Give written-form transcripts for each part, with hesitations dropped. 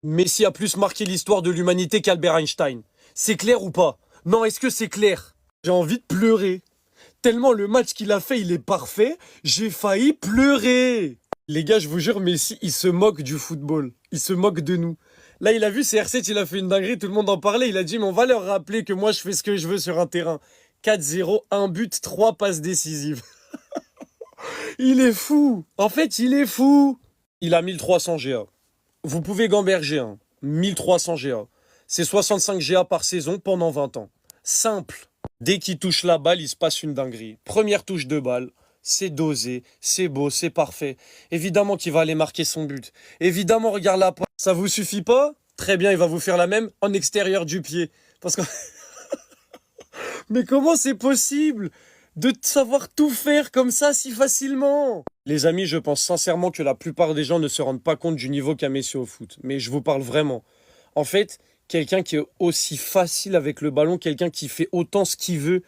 Messi a plus marqué l'histoire de l'humanité qu'Albert Einstein. C'est clair ou pas? Non, est-ce que c'est clair? J'ai envie de pleurer. Tellement le match qu'il a fait, il est parfait, j'ai failli pleurer. Les gars, je vous jure, Messi, il se moque du football. Il se moque de nous. Là, il a vu CR7, il a fait une dinguerie, tout le monde en parlait. Il a dit, mais on va leur rappeler que moi, je fais ce que je veux sur un terrain. 4-0, 1 but, 3 passes décisives. Il est fou. En fait, il est fou. Il a 1300 GA. Vous pouvez gamberger, hein. 1300 GA. C'est 65 GA par saison pendant 20 ans. Simple. Dès qu'il touche la balle, il se passe une dinguerie. Première touche de balle, c'est dosé, c'est beau, c'est parfait. Évidemment qu'il va aller marquer son but. Évidemment, regarde la passe. Ça vous suffit pas? Très bien, il va vous faire la même en extérieur du pied. Parce que... Mais comment c'est possible de savoir tout faire comme ça si facilement? Les amis, je pense sincèrement que la plupart des gens ne se rendent pas compte du niveau qu'a Messi au foot. Mais je vous parle vraiment. En fait, quelqu'un qui est aussi facile avec le ballon, quelqu'un qui fait autant ce qu'il veut.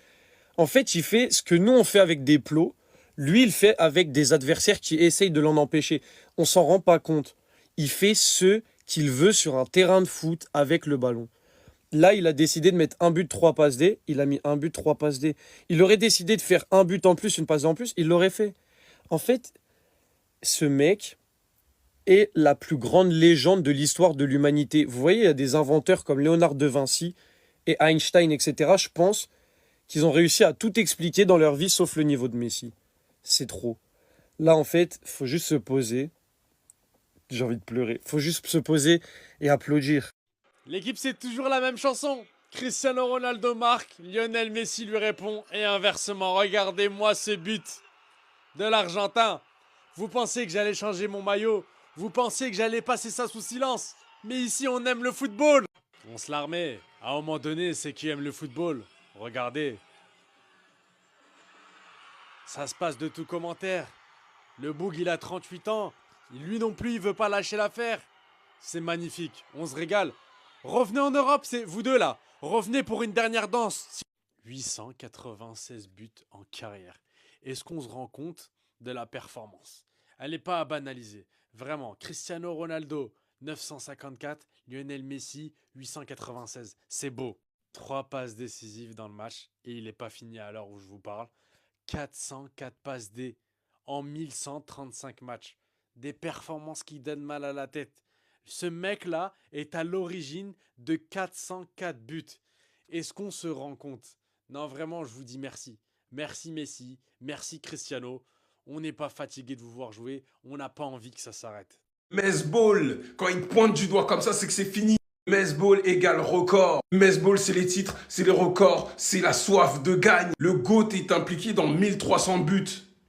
En fait, il fait ce que nous, on fait avec des plots. Lui, il fait avec des adversaires qui essayent de l'en empêcher. On s'en rend pas compte. Il fait ce qu'il veut sur un terrain de foot avec le ballon. Là, il a décidé de mettre un but, 3 passes D. Il a mis un but, 3 passes D. Il aurait décidé de faire un but en plus, une passe D en plus. Il l'aurait fait. En fait, ce mec est la plus grande légende de l'histoire de l'humanité. Vous voyez, il y a des inventeurs comme Léonard de Vinci et Einstein, etc. Je pense qu'ils ont réussi à tout expliquer dans leur vie, sauf le niveau de Messi. C'est trop. Là, en fait, il faut juste se poser. J'ai envie de pleurer. Il faut juste se poser et applaudir. L'équipe, c'est toujours la même chanson. Cristiano Ronaldo marque, Lionel Messi lui répond et inversement. Regardez-moi ce but de l'Argentin. Vous pensez que j'allais changer mon maillot? Vous pensez que j'allais passer ça sous silence? Mais ici, on aime le football. On se l'armait. À un moment donné, c'est qui aime le football. Regardez. Ça se passe de tout commentaire. Le Boug, il a 38 ans. Lui non plus, il veut pas lâcher l'affaire. C'est magnifique. On se régale. Revenez en Europe, c'est vous deux là. Revenez pour une dernière danse. 896 buts en carrière. Est-ce qu'on se rend compte de la performance? Elle n'est pas à banaliser. Vraiment, Cristiano Ronaldo, 954. Lionel Messi, 896. C'est beau. 3 passes décisives dans le match et il n'est pas fini à l'heure où je vous parle. 404 passes D en 1135 matchs. Des performances qui donnent mal à la tête. Ce mec-là est à l'origine de 404 buts. Est-ce qu'on se rend compte? Non, vraiment, je vous dis merci. Merci Messi, merci Cristiano. On n'est pas fatigué de vous voir jouer. On n'a pas envie que ça s'arrête. Mesball, quand il te pointe du doigt comme ça, c'est que c'est fini. Mesball égale record. Mesball, c'est les titres, c'est les records, c'est la soif de gagne. Le GOAT est impliqué dans 1300 buts.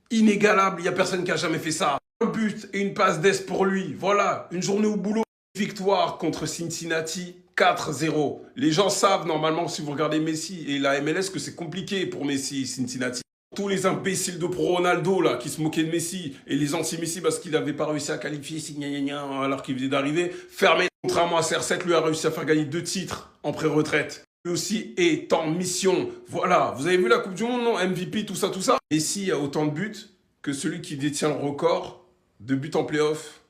Inégalable, il n'y a personne qui a jamais fait ça. Un but et une passe d'ess pour lui. Voilà, une journée au boulot. Victoire contre Cincinnati, 4-0. Les gens savent normalement, si vous regardez Messi et la MLS, que c'est compliqué pour Messi et Cincinnati. Tous les imbéciles de pro Ronaldo là, qui se moquaient de Messi et les anti-Messi parce qu'il n'avait pas réussi à qualifier alors qu'il venait d'arriver, fermé. Contrairement à CR7, lui a réussi à faire gagner 2 titres en pré-retraite. Lui aussi est en mission. Voilà, vous avez vu la Coupe du Monde, non? MVP, tout ça, tout ça. Messi a autant de buts que celui qui détient le record de buts en play-off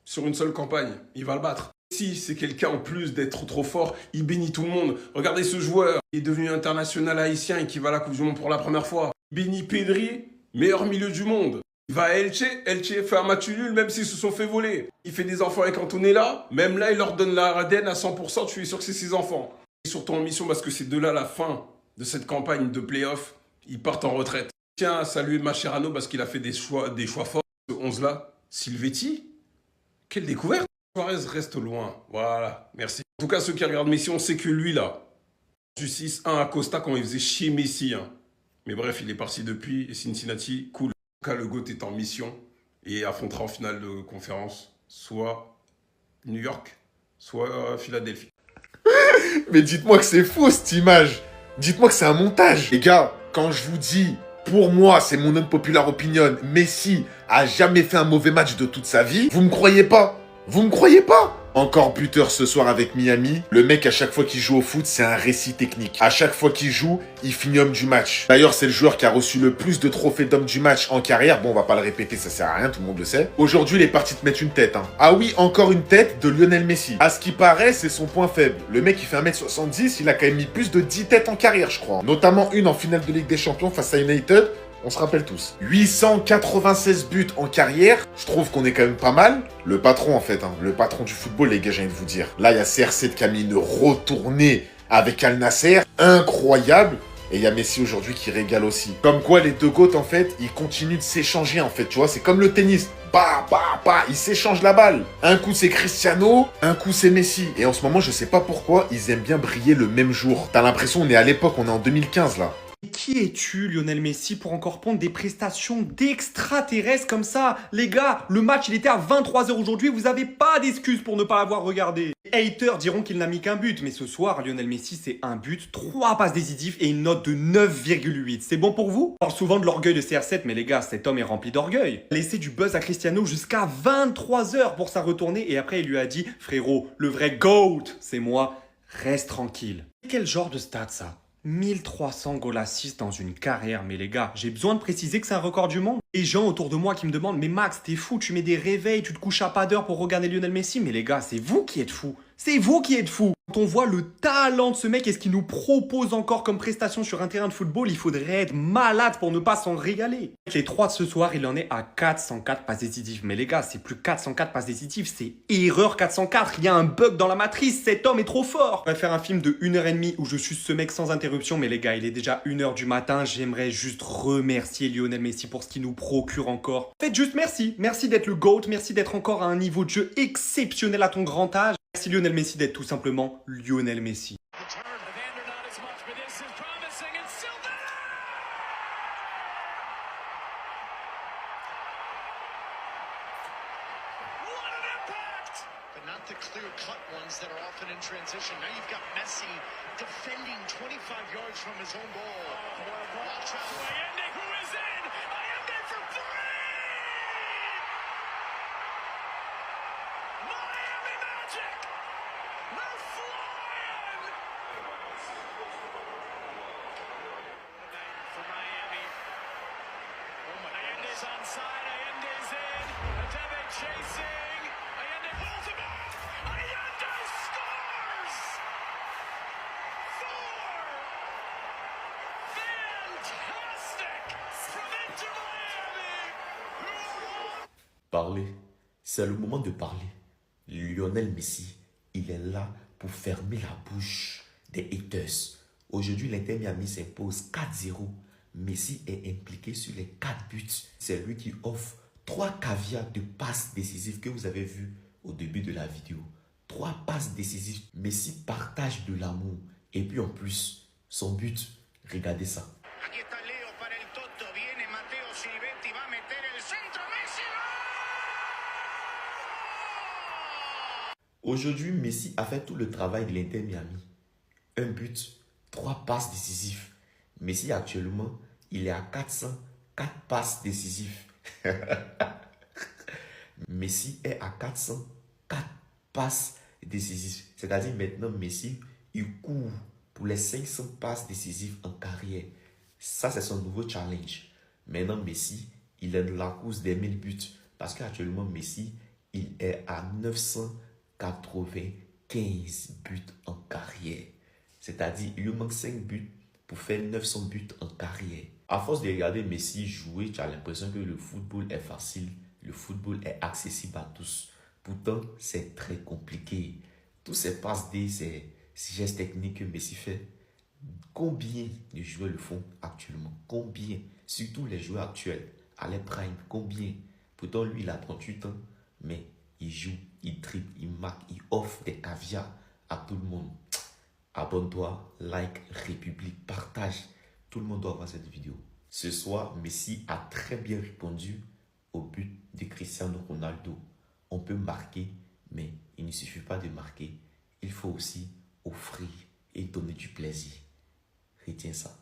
sur une seule campagne. Il va le battre. Si c'est quelqu'un en plus d'être trop fort, il bénit tout le monde. Regardez ce joueur, il est devenu international haïtien et qui va à la Coupe du Monde pour la première fois. Il bénit Pedri, meilleur milieu du monde. Il va à Elche, Elche fait un match nul même s'ils se sont fait voler. Il fait des enfants avec Antonella, même là il leur donne la ADN à 100%, tu es sûr que c'est ses enfants. Et surtout en mission parce que c'est de là la fin de cette campagne de play-off, ils partent en retraite. Je tiens à saluer Mascherano parce qu'il a fait des choix forts. Ce 11 là, Silvetti, quelle découverte! Suarez reste loin. Voilà, merci. En tout cas, ceux qui regardent Messi, on sait que lui, là, du 6-1 à Costa quand il faisait chier Messi. Hein. Mais bref, il est parti depuis. Et Cincinnati, cool. En tout cas, le GOAT est en mission et affrontera en finale de conférence soit New York, soit Philadelphie. Mais dites-moi que c'est faux, cette image. Dites-moi que c'est un montage. Les gars, quand je vous dis... Pour moi, c'est mon unpopular opinion. Messi a jamais fait un mauvais match de toute sa vie. Vous me croyez pas? Vous me croyez pas? Encore buteur ce soir avec Miami. Le mec, à chaque fois qu'il joue au foot, c'est un récit technique. À chaque fois qu'il joue, il finit homme du match. D'ailleurs, c'est le joueur qui a reçu le plus de trophées d'homme du match en carrière. Bon, on va pas le répéter, ça sert à rien, tout le monde le sait. Aujourd'hui, il est parti te mettre une tête. Ah oui, encore une tête de Lionel Messi. À ce qui paraît, c'est son point faible. Le mec, il fait 1m70, il a quand même mis plus de 10 têtes en carrière, je crois. Notamment une en finale de Ligue des Champions face à United. On se rappelle tous. 896 buts en carrière. Je trouve qu'on est quand même pas mal. Le patron, en fait. Le patron du football, les gars, j'ai envie de vous dire. Là, il y a CR7 qui a mis une retournée avec Al Nasser. Incroyable. Et il y a Messi aujourd'hui qui régale aussi. Comme quoi, les deux GOAT, en fait, ils continuent de s'échanger, en fait. Tu vois, c'est comme le tennis. Bah, bah, bah, ils s'échangent la balle. Un coup, c'est Cristiano. Un coup, c'est Messi. Et en ce moment, je sais pas pourquoi, ils aiment bien briller le même jour. T'as l'impression, on est à l'époque, on est en 2015, là. Qui es-tu, Lionel Messi, pour encore prendre des prestations d'extraterrestres comme ça? Les gars, le match, il était à 23 h aujourd'hui, vous avez pas d'excuses pour ne pas l'avoir regardé. Les haters diront qu'il n'a mis qu'un but, mais ce soir, Lionel Messi, c'est un but, 3 passes décisives et une note de 9,8. C'est bon pour vous? On parle souvent de l'orgueil de CR7, mais les gars, cet homme est rempli d'orgueil. Il a laissé du buzz à Cristiano jusqu'à 23 h pour sa retournée, et après, il lui a dit, frérot, le vrai GOAT, c'est moi, reste tranquille. Quel genre de stat, ça? 1300 goal assists dans une carrière, mais les gars, j'ai besoin de préciser que c'est un record du monde. Les gens autour de moi qui me demandent, mais Max, t'es fou, tu mets des réveils, tu te couches à pas d'heure pour regarder Lionel Messi, mais les gars, c'est vous qui êtes fous. C'est vous qui êtes fous. Quand on voit le talent de ce mec et ce qu'il nous propose encore comme prestation sur un terrain de football, il faudrait être malade pour ne pas s'en régaler. Les 3 de ce soir, il en est à 404 passes décisives. Mais les gars, c'est plus 404 passes décisives, c'est erreur 404. Il y a un bug dans la matrice, cet homme est trop fort. Je vais faire un film de 1h30 où je suce ce mec sans interruption. Mais les gars, il est déjà 1h du matin. J'aimerais juste remercier Lionel Messi pour ce qu'il nous procure encore. Faites juste merci. Merci d'être le GOAT. Merci d'être encore à un niveau de jeu exceptionnel à ton grand âge. Merci Lionel Messi d'être tout simplement Lionel Messi. Not the clear-cut ones that are often in transition. Now you've got Messi defending 25 yards from his own goal. Watch out. Allende, who is in? Allende for three! Miami Magic! They're flying! For Miami. Allende's onside. Allende's in. Adebe chasing. Allende pulls him off. Allende scores! 4! Fantastic! From Inter Miami! Parler, c'est le moment de parler. Lionel Messi, il est là pour fermer la bouche des haters. Aujourd'hui, l'Inter Miami s'impose 4-0. Messi est impliqué sur les 4 buts. C'est lui qui offre 3 caviars de passes décisives que vous avez vu au début de la vidéo. 3 passes décisives. Messi partage de l'amour. Et puis en plus, son but, regardez ça. Aquí está Leo para el Toto. Viene Matteo Silvetti. Va a meter el centro. Messi. Aujourd'hui, Messi a fait tout le travail de l'Inter Miami. Un but, 3 passes décisives. Messi actuellement, il est à 404 passes décisives. Messi est à 404 passes décisives. C'est-à-dire maintenant, Messi, il court pour les 500 passes décisives en carrière. Ça, c'est son nouveau challenge. Maintenant, Messi, il est dans la course des 1000 buts. Parce qu'actuellement, Messi, il est à 995 buts en carrière. C'est-à-dire, il lui manque 5 buts pour faire 900 buts en carrière. À force de regarder Messi jouer, tu as l'impression que le football est facile. Le football est accessible à tous. Pourtant, c'est très compliqué. Tous ces passes D, ces gestes techniques que Messi fait, combien de joueurs le font actuellement? Combien? Surtout les joueurs actuels, à les prime, combien? Pourtant, lui, il a 38 ans, mais il joue, il dribble, il marque, il offre des caviars à tout le monde. Abonne-toi, like, République, partage. Tout le monde doit voir cette vidéo. Ce soir, Messi a très bien répondu au but de Cristiano Ronaldo. On peut marquer, mais il ne suffit pas de marquer. Il faut aussi offrir et donner du plaisir. Retiens ça.